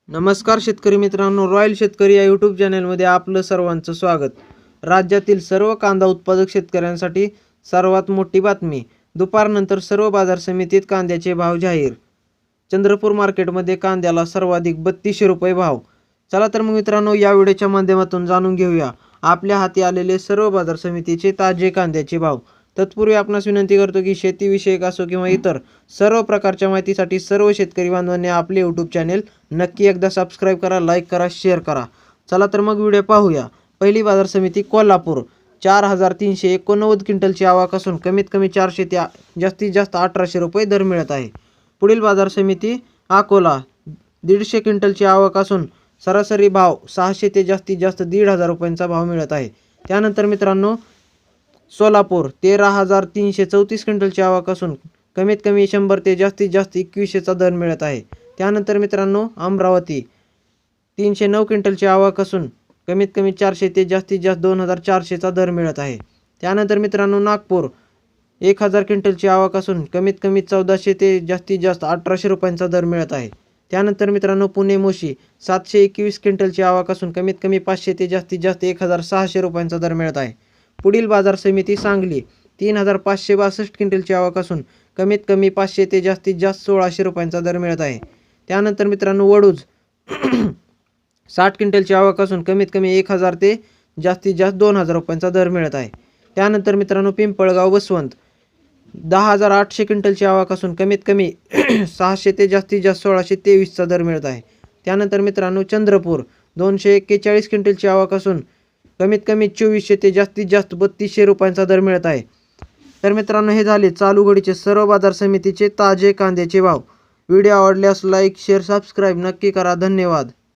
नमस्कार शेतकरी मित्रांनो, रॉयल शेतकरी या यूट्यूब चॅनलमध्ये आपलं सर्वांचं स्वागत. राज्यातील सर्व कांदा उत्पादक शेतकऱ्यांसाठी सर्वात मोठी बातमी. दुपारनंतर सर्व बाजार समितीत कांद्याचे भाव जाहीर. चंद्रपूर मार्केटमध्ये कांद्याला सर्वाधिक 3200 रुपये भाव. चला तर मग मित्रांनो, या व्हिडिओच्या माध्यमातून जाणून घेऊया आपल्या हाती आलेले सर्व बाजार समितीचे ताजे कांद्याचे भाव. तत्पूर्वी आपणास विनंती करतो की शेतीविषयक असो किंवा इतर सर्व प्रकारच्या माहितीसाठी सर्व शेतकरी बांधवांनी आपले यूट्यूब चॅनेल नक्की एकदा सबस्क्राईब करा, लाईक करा, शेअर करा. चला तर मग व्हिडिओ पाहूया. पहिली बाजार समिती कोल्हापूर. 4389 क्विंटलची आवक असून कमीत कमी 400 ते जास्तीत जास्त 1800 रुपये दर मिळत आहे. पुढील बाजार समिती अकोला. 150 क्विंटलची आवक असून सरासरी भाव 600 ते जास्तीत जास्त 1500 रुपयांचा भाव मिळत आहे. त्यानंतर मित्रांनो सोलापूर. 13334 क्विंटलची आवक असून कमीत कमी 100 ते जास्तीत जास्त 2100चा दर मिळत आहे. त्यानंतर मित्रांनो अमरावती. 309 क्विंटलची आवक असून कमीत कमी 400 ते जास्तीत जास्त 2400चा दर मिळत आहे. त्यानंतर मित्रांनो नागपूर. 1000 क्विंटलची आवक असून कमीत कमी 1400 ते जास्तीत जास्त 1800 रुपयांचा दर मिळत आहे. त्यानंतर मित्रांनो पुणे मोशी. 721 क्विंटलची आवक असून कमीत कमी 500 ते जास्तीत जास्त 1600 रुपयांचा दर मिळत आहे. पुढील बाजार समिती सांगली. 3562 क्विंटलची आवक असून कमीत कमी 500 ते जास्तीत जास्त 1600 रुपयांचा दर मिळत आहे. त्यानंतर मित्रांनो वडूज. 60 क्विंटलची आवक असून कमीत कमी 1000 ते जास्तीत जास्त 2000 रुपयांचा दर मिळत आहे. त्यानंतर मित्रांनो पिंपळगाव बसवंत. 10800 क्विंटलची आवक असून कमीत कमी 600 ते जास्तीत जास्त 1623चा दर मिळत आहे. त्यानंतर मित्रांनो चंद्रपूर. 241 क्विंटलची आवक असून कमीत कमी 2400 ते जास्तीत जास्त 3200 रुपयांचा दर मिळत आहे. तर मित्रांनो हे झाले चालू घडीचे सर्व बाजार समितीचे ताजे कांद्याचे भाव. व्हिडिओ आवडल्यास लाईक, शेअर, सबस्क्राईब नक्की करा. धन्यवाद.